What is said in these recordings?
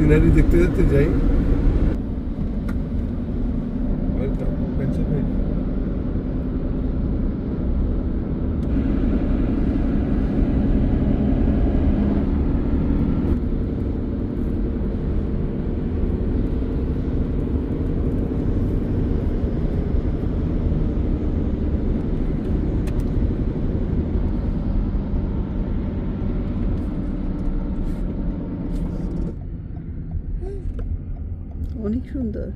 Scenery দেখতে দেখতে যাই। Welcome Pennsylvania. অনেক সুন্দর।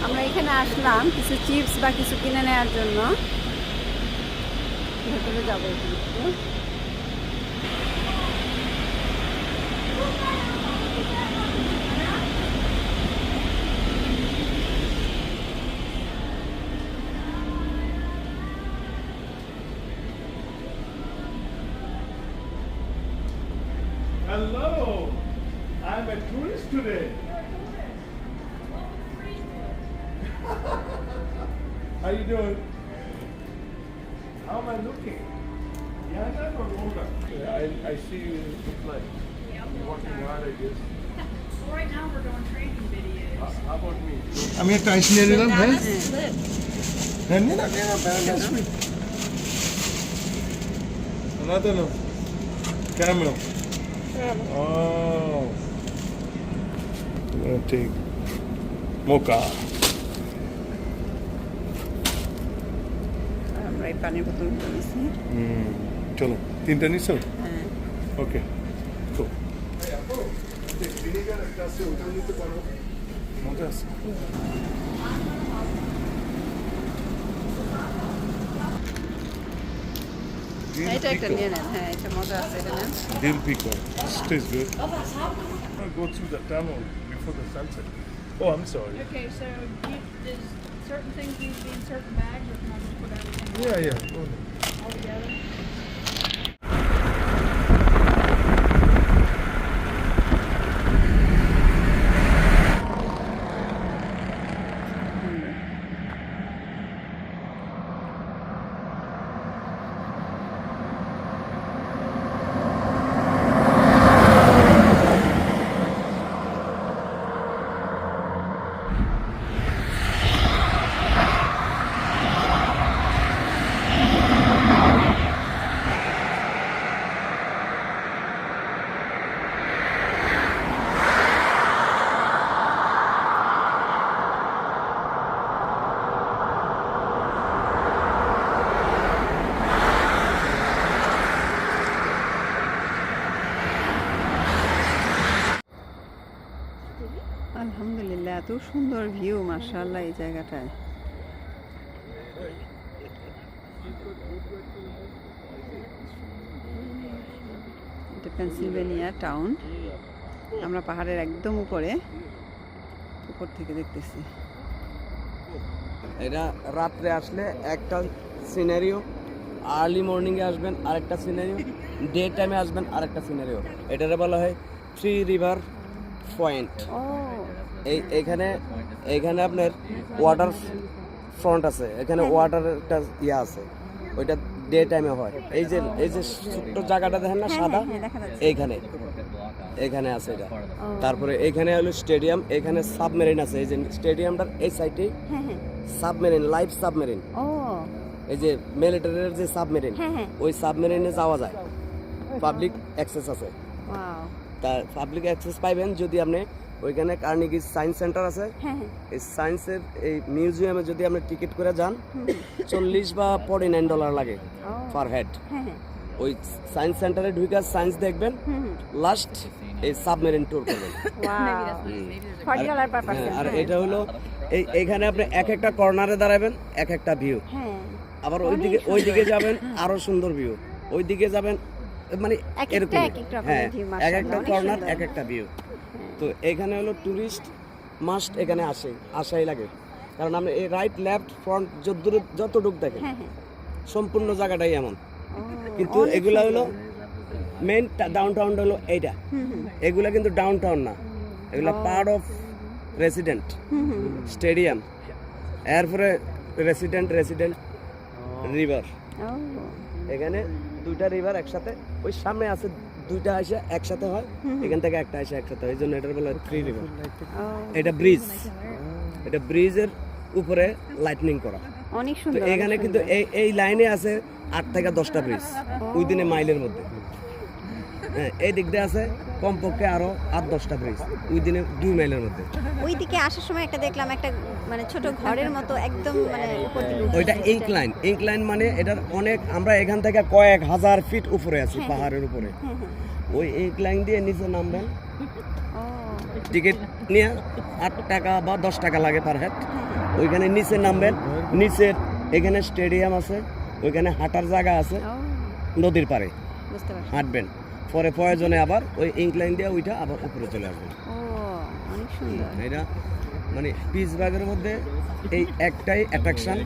আমরা এখানে আসলাম কিছু চিপস বা কিছু কিনে নেওয়ার জন্য। ভেতরে যাবো একটু। Hello, I'm a tourist today. How you doing? How am I looking? Younger or older? I see you look like you're working hard, I guess. Well, right now we're doing training videos. How about me? আমি একটা আইস নিয়ে নিলাম, হ্যাঁ? হ্যাঁ, নিয়ে নাও, Another no. Caramel. Oh. I'm gonna take mocha. আমরা এই পানির বোতল নিয়েছি। চলো, তিনটা নিছো? হ্যাঁ। ওকে, তো ভিনেগার একটা আছে, ওটা নিতে পারো, মজা আছে। এটা একটা নিয়ে নেন, হ্যাঁ এটা মজা আছে, এটা নেন। Dill pickle. This tastes good. I'll go through the tunnel before the sunset. Oh, I'm sorry. Okay, so does certain things need to be in certain bags, or can I just put everything Yeah. Go ahead. all together? আলহামদুলিল্লাহ, এত সুন্দর view, মাশাআল্লাহ এই জায়গাটায়। এটা Pennsylvania town. আমরা পাহাড়ের একদম উপর থেকে দেখতেছি। এটা রাত্রে আসলে একটা সিনারিও, আর্লি মর্নিংয়ে আসবেন আরেকটা সিনারিও, ডে টাইমে আসবেন আরেকটা সিনারিও। এটারে বলা হয় থ্রি রিভার পয়েন্ট। এইখানে আপনার ওয়াটার ফ্রন্ট আছে, এখানে ওয়াটারের একটা ইয়ে আছে, ওইটা ডে টাইমে হয়। এই যে ছোট্ট জায়গাটা দেখেন না সাদা, হ্যাঁ, দেখা যাচ্ছে। এইখানে আছে এটা। তারপরে এখানে হলো স্টেডিয়াম, এখানে সাবমেরিন আছে। এই যে স্টেডিয়ামটার এই সাইডে হ্যাঁ হ্যাঁ সাবমেরিন, লাইভ সাবমেরিন, ও এই যে মিলিটারির যে সাবমেরিন, হ্যাঁ হ্যাঁ ওই সাবমেরিনে যাওয়া যায়, পাবলিক অ্যাক্সেস আছে। ওয়াও তা পাবলিক অ্যাক্সেস পাইবেন যদি আপনি ওইখানে কার্নেগি সায়েন্স সেন্টার আছে, হ্যাঁ হ্যাঁ এই সায়েন্সের এই মিউজিয়ামে যদি আপনি টিকিট করে যান, $40 বা $49 লাগে ও পার হেড। হ্যাঁ হ্যাঁ ওই সায়েন্স সেন্টারে ঢুকে সায়েন্স দেখবেন, লাস্ট এই সাবমেরিন ট্যুর করবেন। ওয়াও $40 পার পারসন আর এটা হলো এইখানে আপনি এক একটা কর্নারে দাঁড়াবেন, এক একটা ভিউ। হ্যাঁ আবার ওইদিকে যাবেন আরো সুন্দর ভিউ, ওইদিকে যাবেন, মানে এক একটা এরকম। এক এক রকমের হ্যাঁ, view, এক মাশাআল্লাহ, একটা অনেক কর্নার সুন্দর। এক একটা ভিউ। তো এখানে হলো টুরিস্ট মাস্ট এখানে আসাই লাগে, কারণ আপনি এই রাইট লেফট ফ্রন্ট যতটুক দেখেন হ্যাঁ হ্যাঁ সম্পূর্ণ জায়গাটাই এমন। ও, কিন্তু অনেক এগুলা হলো সুন্দর। মেইন ডাউন টাউন হলো এইটা, এগুলা কিন্তু ডাউন টাউন না, এগুলা পার্ট অফ রেসিডেন্ট স্টেডিয়াম, এরপরে রেসিডেন্ট রিভার। ও এখানে দুইটা রিভার একসাথে, ওই সামনে আছে দুইটা আসে একসাথে হয়, এখান থেকে একটা আসে একসাথে হয়, এই জন্য এটার বলা হয় 3 রিভার। ও এটা ব্রিজ, এটা ব্রিজের উপরে লাইটনিং করা। অনেক তো সুন্দর এখানে কিন্তু এই লাইনে আছে 8 থেকে 10টা ব্রিজ ওই দিনে মাইলের মধ্যে। হ্যাঁ, এই দিক দিয়ে আছে কমপক্ষে আরো 8-10টা ব্রিজ ওই দিনে 2 মাইলের মধ্যে। ওইদিকে আসার সময় একটা দেখলাম, একটা মানে ছোট ঘরের মতো একদম মানে উপর দিকে উঠে ওইটা এসেছে। ইনক্লাইন মানে এটার অনেক, আমরা এখান থেকে কয়েক হাজার ফিট উপরে আছি পাহাড়ের উপরে। হ্যাঁ হ্যাঁ ওই ইনক্লাইন দিয়ে নিচে নামবেন, ও টিকিট নিয়ে $8 বা $10 লাগে পার হেড। ওইখানে নিচে নামবেন, নিচের এখানে স্টেডিয়াম আছে, ওইখানে হাঁটার জায়গা আছে, ও নদীর পাড়ে বুঝতে পারছি। হাঁটবেন, পরে প্রয়োজনে আবার ওই ইনক্লাইন দিয়ে ওইটা আবার উপরে চলে আসবেন। ও অনেক সুন্দর। এটা মানে পিসবাগের মধ্যে এই একটাই অ্যাট্রাকশন,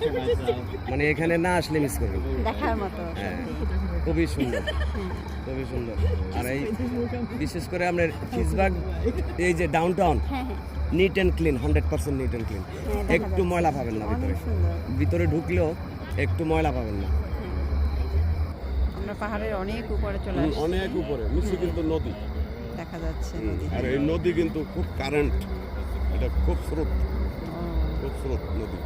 মানে এখানে না আসলে মিস করবেন। দেখার মতো হ্যাঁ, সত্যি। খুবই সুন্দর, খুবই সুন্দর। আর এই বিশেষ করে আপনার পিসবাগ এই যে ডাউন টাউন হ্যাঁ হ্যাঁ neat and clean, 100% neat and clean. হ্যাঁ, দেখা একটু যাচ্ছে। ময়লা পাবেন না ভিতরে, অনেক সুন্দর। ভিতরে ঢুকলেও একটু ময়লা পাবেন না। আমরা পাহাড়ের অনেক উপরে চলে আসছি, অনেক উপরে নিচে কিন্তু নদী, দেখা যাচ্ছে নদী। আর এই নদী কিন্তু খুব কারেন্ট, এটা খুব স্রোত, ও, খুব স্রোত নদী।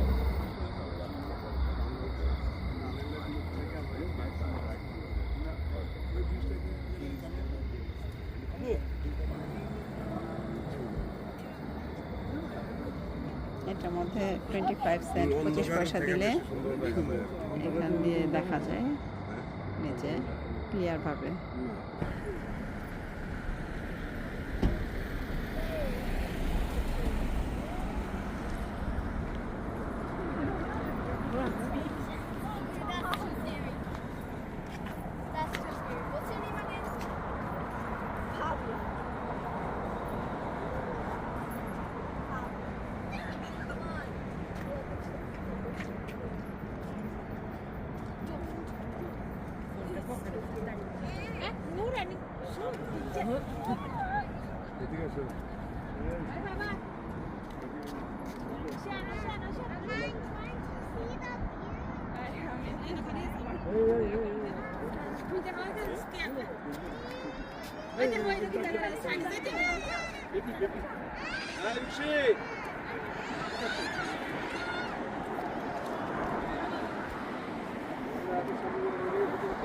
এটার মধ্যে 25 সেন্ট 25 পয়সা দিলে এখান দিয়ে দেখা যায় নিচে ক্লিয়ার ভাবে। এদিকে আসো।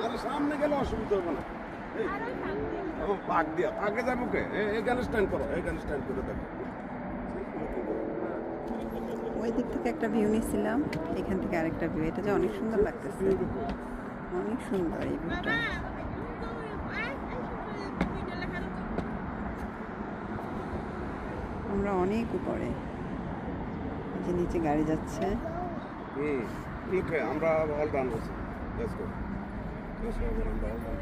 আরে সামনে গেলে অসুবিধা হবে না। পাক দিয়া পাকে যাবো কে? এখানে স্ট্যান্ড করো, এখানে স্ট্যান্ড করে দেখো। ওই দিক থেকে একটা ভিউ নিয়েছিলাম, এখান থেকে আরেকটা ভিউ। এটা যে অনেক সুন্দর লাগতেছে, অনেক সুন্দর এই ভিউটা। আমরা অনেক উপরে, এই যে নিচে গাড়ি যাচ্ছে। ওকে, আমরা অল ডান হয়েছি। Let's go. আমরা অল ডান।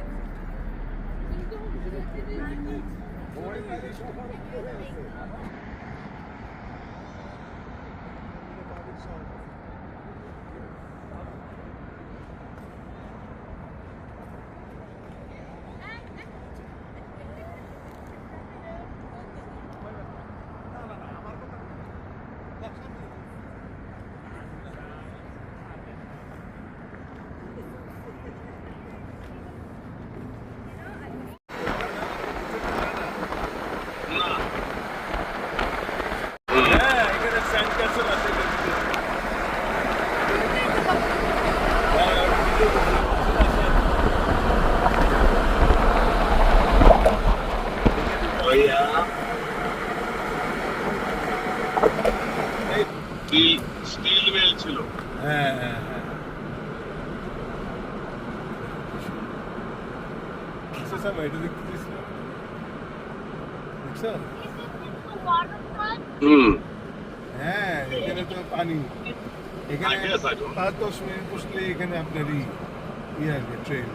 সামা এটা দেখতেছিস না? দেখছো? হ্যাঁ, এখানে তো পানি। এখানে 5-10 মিনিট বসলে এখানে আপনারই ইয়ে আসবে ট্রেন।